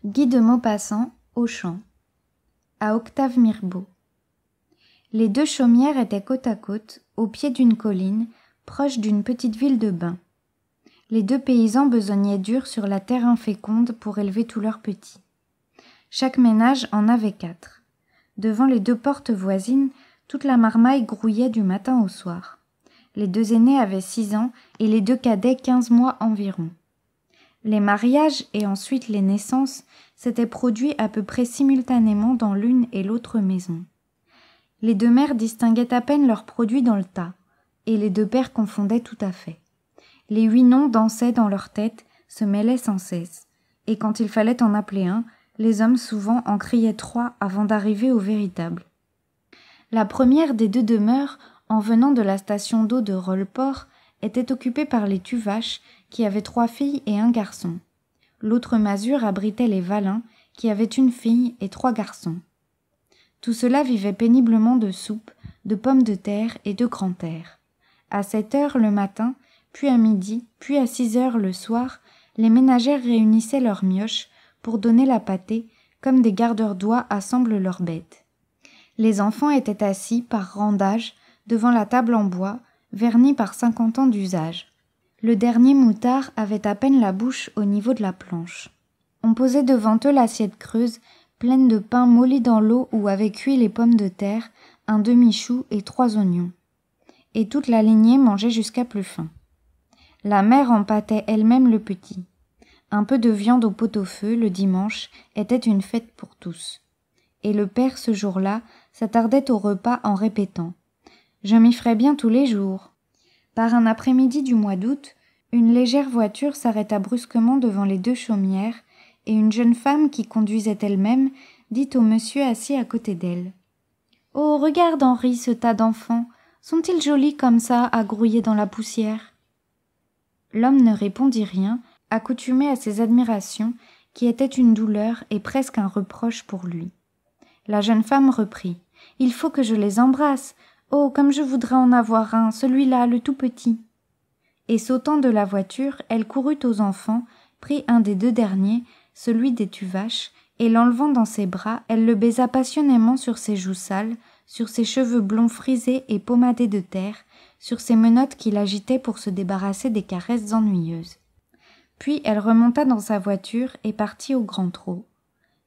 Guy de Maupassant, Auchan. À Octave Mirbeau. Les deux chaumières étaient côte à côte, au pied d'une colline, proche d'une petite ville de bains. Les deux paysans besognaient dur sur la terre inféconde pour élever tous leurs petits. Chaque ménage en avait 4. Devant les 2 portes voisines, toute la marmaille grouillait du matin au soir. Les 2 aînés avaient 6 ans et les 2 cadets 15 mois environ. Les mariages et ensuite les naissances s'étaient produits à peu près simultanément dans l'une et l'autre maison. Les 2 mères distinguaient à peine leurs produits dans le tas, et les 2 pères confondaient tout à fait. Les 8 noms dansaient dans leur tête, se mêlaient sans cesse, et quand il fallait en appeler un, les hommes souvent en criaient 3 avant d'arriver au véritable. La première des 2 demeures, en venant de la station d'eau de Rolleport, était occupée par les Tuvache, qui avaient 3 filles et un garçon. L'autre masure abritait les Valin, qui avaient une fille et 3 garçons. Tout cela vivait péniblement de soupe, de pommes de terre et de grand air. À 7 heures le matin, puis à midi, puis à 6 heures le soir, les ménagères réunissaient leurs mioches pour donner la pâtée, comme des gardeurs d'oies assemblent leurs bêtes. Les enfants étaient assis, par rang d'âge, devant la table en bois, vernie par 50 ans d'usage. Le dernier moutard avait à peine la bouche au niveau de la planche. On posait devant eux l'assiette creuse, pleine de pain molli dans l'eau où avaient cuit les pommes de terre, un demi-chou et 3 oignons. Et toute la lignée mangeait jusqu'à plus faim. La mère empâtait elle-même le petit. Un peu de viande au pot-au-feu, le dimanche, était une fête pour tous. Et le père, ce jour-là, s'attardait au repas en répétant « Je m'y ferai bien tous les jours ». Par un après-midi du mois d'août, une légère voiture s'arrêta brusquement devant les 2 chaumières, et une jeune femme qui conduisait elle-même dit au monsieur assis à côté d'elle « Oh, regarde, Henri, ce tas d'enfants. Sont-ils jolis comme ça, à grouiller dans la poussière ?» L'homme ne répondit rien, accoutumé à ces admirations qui étaient une douleur et presque un reproche pour lui. La jeune femme reprit « Il faut que je les embrasse. Oh, comme je voudrais en avoir un, celui-là, le tout petit. » Et sautant de la voiture, elle courut aux enfants, prit un des 2 derniers, celui des Tuvache, et l'enlevant dans ses bras, elle le baisa passionnément sur ses joues sales, sur ses cheveux blonds frisés et pommadés de terre, sur ses menottes qu'il agitait pour se débarrasser des caresses ennuyeuses. Puis elle remonta dans sa voiture et partit au grand trot.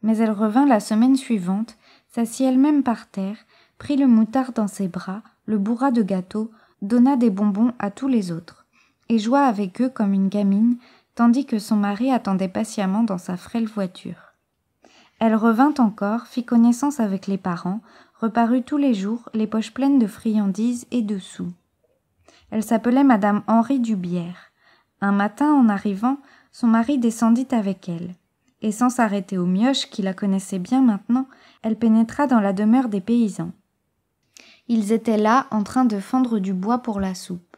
Mais elle revint la semaine suivante, s'assit elle-même par terre, prit le moutard dans ses bras, le bourra de gâteaux, donna des bonbons à tous les autres, et joua avec eux comme une gamine, tandis que son mari attendait patiemment dans sa frêle voiture. Elle revint encore, fit connaissance avec les parents, reparut tous les jours, les poches pleines de friandises et de sous. Elle s'appelait madame Henri Dubière. Un matin, en arrivant, son mari descendit avec elle, et sans s'arrêter aux mioches qui la connaissaient bien maintenant, elle pénétra dans la demeure des paysans. Ils étaient là, en train de fendre du bois pour la soupe.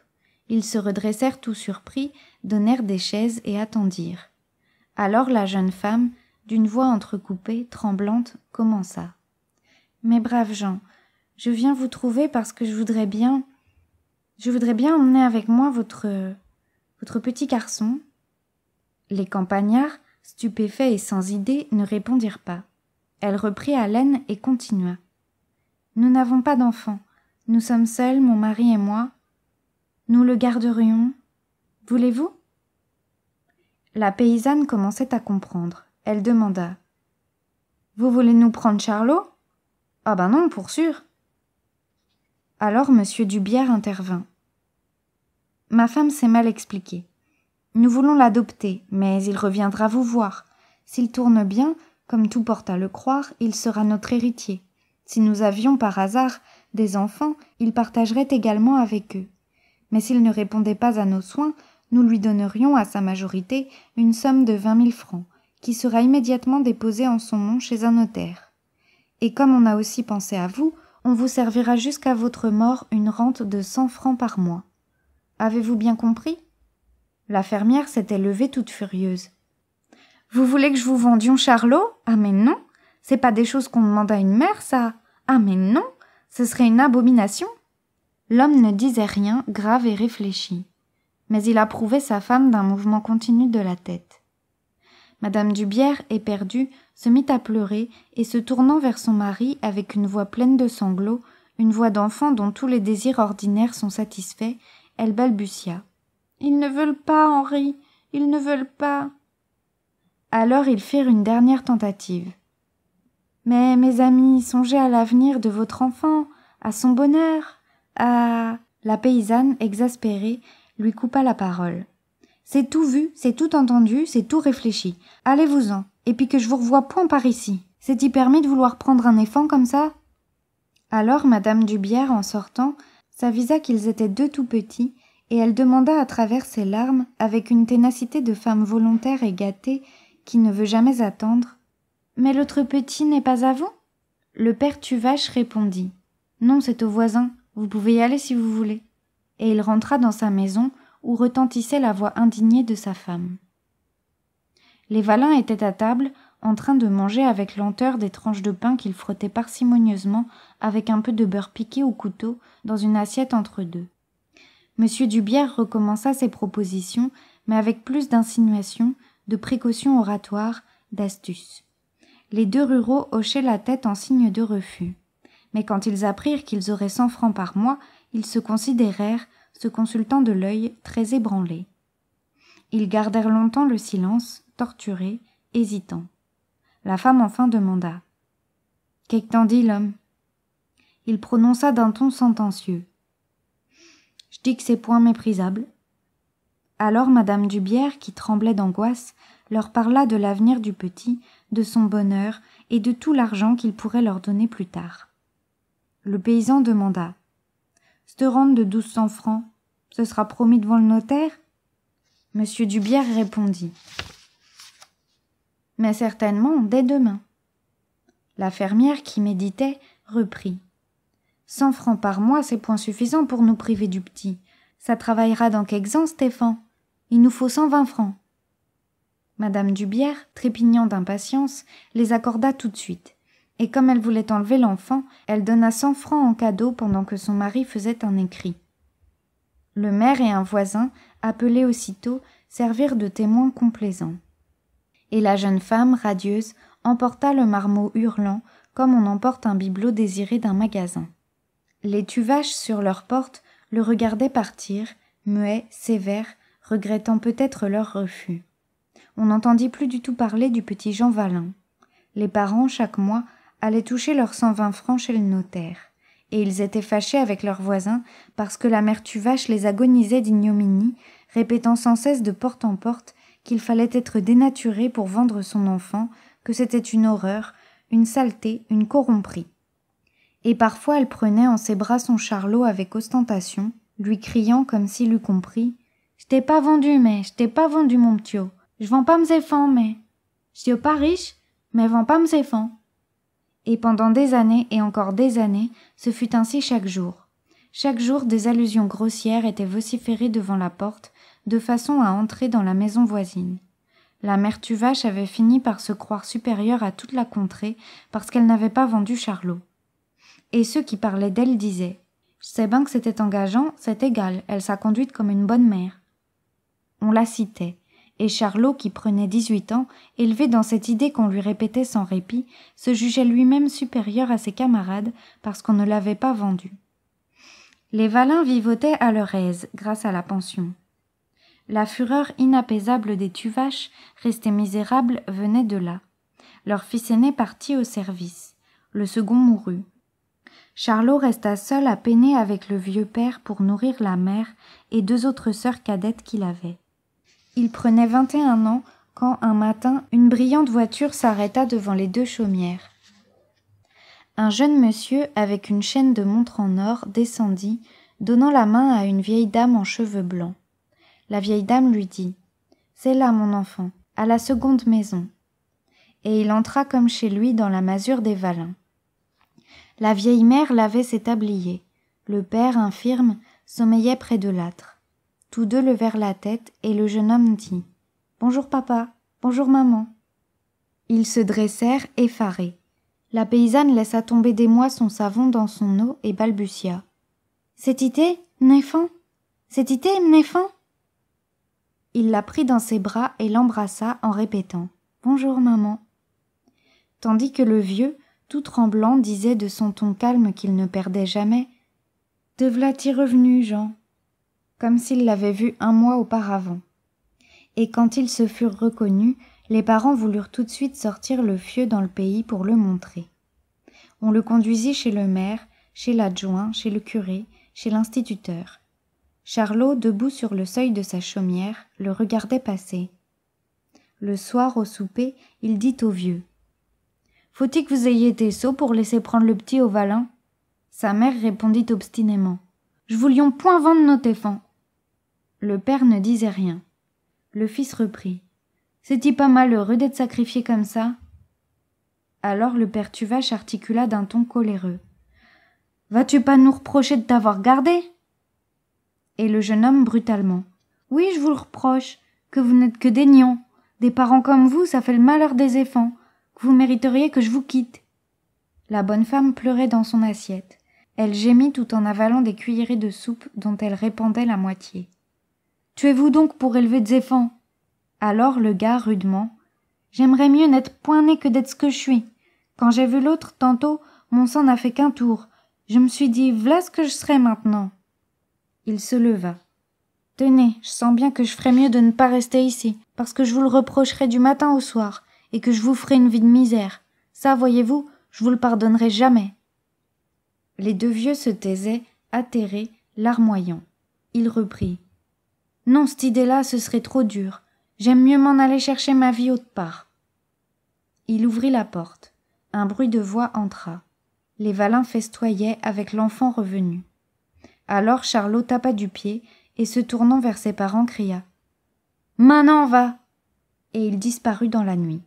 Ils se redressèrent tout surpris, donnèrent des chaises et attendirent. Alors la jeune femme, d'une voix entrecoupée, tremblante, commença. « Mes braves gens, je viens vous trouver parce que je voudrais bien emmener avec moi votre petit garçon. » Les campagnards, stupéfaits et sans idée, ne répondirent pas. Elle reprit haleine et continua. « Nous n'avons pas d'enfant. Nous sommes seuls, mon mari et moi. Nous le garderions. Voulez-vous » La paysanne commençait à comprendre. Elle demanda. « Vous voulez nous prendre Charlot ?»« Ah ben non, pour sûr. » Alors monsieur Dubière intervint. « Ma femme s'est mal expliquée. Nous voulons l'adopter, mais il reviendra vous voir. S'il tourne bien, comme tout porte à le croire, il sera notre héritier. Si nous avions par hasard des enfants, il partagerait également avec eux. Mais s'il ne répondait pas à nos soins, nous lui donnerions à sa majorité une somme de 20 000 francs, qui sera immédiatement déposée en son nom chez un notaire. Et comme on a aussi pensé à vous, on vous servira jusqu'à votre mort une rente de 100 francs par mois. Avez-vous bien compris ?» La fermière s'était levée toute furieuse. « Vous voulez que je vous vendions Charlot ? Ah mais non, c'est pas des choses qu'on demande à une mère, ça. Ah mais non, ce serait une abomination. » L'homme ne disait rien, grave et réfléchi. Mais il approuvait sa femme d'un mouvement continu de la tête. Madame Dubière, éperdue, se mit à pleurer et se tournant vers son mari avec une voix pleine de sanglots, une voix d'enfant dont tous les désirs ordinaires sont satisfaits, elle balbutia. « Ils ne veulent pas, Henri, ils ne veulent pas. » Alors ils firent une dernière tentative. « Mais, mes amis, songez à l'avenir de votre enfant, à son bonheur, à... » La paysanne, exaspérée, lui coupa la parole. « C'est tout vu, c'est tout entendu, c'est tout réfléchi. Allez-vous-en, et puis que je vous revoie point par ici. C'est-y permis de vouloir prendre un enfant comme ça ?» Alors madame Dubière, en sortant, s'avisa qu'ils étaient deux tout petits, et elle demanda à travers ses larmes, avec une ténacité de femme volontaire et gâtée qui ne veut jamais attendre. « Mais l'autre petit n'est pas à vous ?» Le père Tuvache répondit. « Non, c'est au voisin. Vous pouvez y aller si vous voulez. » Et il rentra dans sa maison où retentissait la voix indignée de sa femme. Les Valin étaient à table, en train de manger avec lenteur des tranches de pain qu'ils frottaient parcimonieusement avec un peu de beurre piqué au couteau dans une assiette entre deux. Monsieur Dubière recommença ses propositions, mais avec plus d'insinuation, de précaution oratoire, d'astuce. Les deux ruraux hochaient la tête en signe de refus. Mais quand ils apprirent qu'ils auraient 100 francs par mois, ils se considérèrent, se consultant de l'œil, très ébranlés. Ils gardèrent longtemps le silence, torturés, hésitants. La femme enfin demanda. « Qu'est-ce que t'en dis, l'homme ?» Il prononça d'un ton sentencieux. « Je dis que c'est point méprisable. » Alors madame Dubière, qui tremblait d'angoisse, leur parla de l'avenir du petit, de son bonheur et de tout l'argent qu'il pourrait leur donner plus tard. Le paysan demanda. « C'te rente de 1200 francs, ce sera promis devant le notaire ?» Monsieur Dubière répondit. « Mais certainement, dès demain. » La fermière, qui méditait, reprit. « 100 francs par mois, c'est point suffisant pour nous priver du petit. Ça travaillera dans quelques ans, Stéphane. Il nous faut 120 francs. » Madame Dubière, trépignant d'impatience, les accorda tout de suite. Et comme elle voulait enlever l'enfant, elle donna 100 francs en cadeau pendant que son mari faisait un écrit. Le maire et un voisin, appelés aussitôt, servirent de témoins complaisants. Et la jeune femme, radieuse, emporta le marmot hurlant, comme on emporte un bibelot désiré d'un magasin. Les Tuvache, sur leur porte, le regardaient partir, muets, sévères, regrettant peut-être leur refus. On n'entendit plus du tout parler du petit Jean Valin. Les parents, chaque mois, allaient toucher leurs 120 francs chez le notaire, et ils étaient fâchés avec leurs voisins parce que la mère Tuvache les agonisait d'ignominie, répétant sans cesse de porte en porte qu'il fallait être dénaturé pour vendre son enfant, que c'était une horreur, une saleté, une corromperie. Et parfois elle prenait en ses bras son Charlot avec ostentation, lui criant comme s'il eût compris « Je t'ai pas vendu, mais je t'ai pas vendu mon p'tio. Je vends pas mes enfants, mais je suis pas riche, mais vends pas mes enfants. » Et pendant des années et encore des années, ce fut ainsi chaque jour. Chaque jour, des allusions grossières étaient vociférées devant la porte, de façon à entrer dans la maison voisine. La mère Tuvache avait fini par se croire supérieure à toute la contrée parce qu'elle n'avait pas vendu Charlot. Et ceux qui parlaient d'elle disaient « Je sais bien que c'était engageant, c'est égal, elle s'a conduite comme une bonne mère. » On la citait. Et Charlot, qui prenait 18 ans, élevé dans cette idée qu'on lui répétait sans répit, se jugeait lui-même supérieur à ses camarades parce qu'on ne l'avait pas vendu. Les Valin vivotaient à leur aise grâce à la pension. La fureur inapaisable des Tuvache, restés misérables, venait de là. Leur fils aîné partit au service. Le second mourut. Charlot resta seul à peiner avec le vieux père pour nourrir la mère et 2 autres sœurs cadettes qu'il avait. Il prenait 21 ans quand, un matin, une brillante voiture s'arrêta devant les 2 chaumières. Un jeune monsieur, avec une chaîne de montre en or, descendit, donnant la main à une vieille dame en cheveux blancs. La vieille dame lui dit « C'est là, mon enfant, à la seconde maison. » Et il entra comme chez lui dans la masure des Valin. La vieille mère lavait ses tabliers. Le père, infirme, sommeillait près de l'âtre. Tous deux levèrent la tête et le jeune homme dit « Bonjour papa, bonjour maman. » Ils se dressèrent effarés. La paysanne laissa tomber d'émoi son savon dans son eau et balbutia « C'est ité, m'néfant? C'est ité, m'néfant ?» Il la prit dans ses bras et l'embrassa en répétant « Bonjour, maman. Tandis que le vieux, tout tremblant, disait de son ton calme qu'il ne perdait jamais: Te v'là-t-y revenu, Jean, comme s'il l'avait vu un mois auparavant. Et quand ils se furent reconnus, les parents voulurent tout de suite sortir le fieu dans le pays pour le montrer. On le conduisit chez le maire, chez l'adjoint, chez le curé, chez l'instituteur. Charlot, debout sur le seuil de sa chaumière, le regardait passer. Le soir, au souper, il dit au vieux: Faut-il que vous ayez été sot pour laisser prendre le petit au Valin? Sa mère répondit obstinément: Je voulions point vendre nos téfants. Le père ne disait rien. Le fils reprit: C'est-il pas malheureux d'être sacrifié comme ça? Alors le père Tuvache articula d'un ton coléreux: Vas-tu pas nous reprocher de t'avoir gardé? Et le jeune homme brutalement: Oui, je vous le reproche, que vous n'êtes que des nions. Des parents comme vous, ça fait le malheur des éfants, que vous mériteriez que je vous quitte. La bonne femme pleurait dans son assiette. Elle gémit tout en avalant des cuillerées de soupe dont elle répandait la moitié. Tuez-vous donc pour élever des éfants? Alors le gars, rudement: J'aimerais mieux n'être point né que d'être ce que je suis. Quand j'ai vu l'autre tantôt, mon sang n'a fait qu'un tour. Je me suis dit, v'là ce que je serais maintenant. Il se leva. Tenez, je sens bien que je ferais mieux de ne pas rester ici, parce que je vous le reprocherai du matin au soir, et que je vous ferai une vie de misère. Ça, voyez-vous, je vous le pardonnerai jamais. Les deux vieux se taisaient, atterrés, larmoyants. Il reprit: Non, cette idée-là, ce serait trop dur. J'aime mieux m'en aller chercher ma vie autre part. Il ouvrit la porte. Un bruit de voix entra. Les Valin festoyaient avec l'enfant revenu. Alors Charlot tapa du pied et, se tournant vers ses parents, cria: Maintenant va! Et il disparut dans la nuit.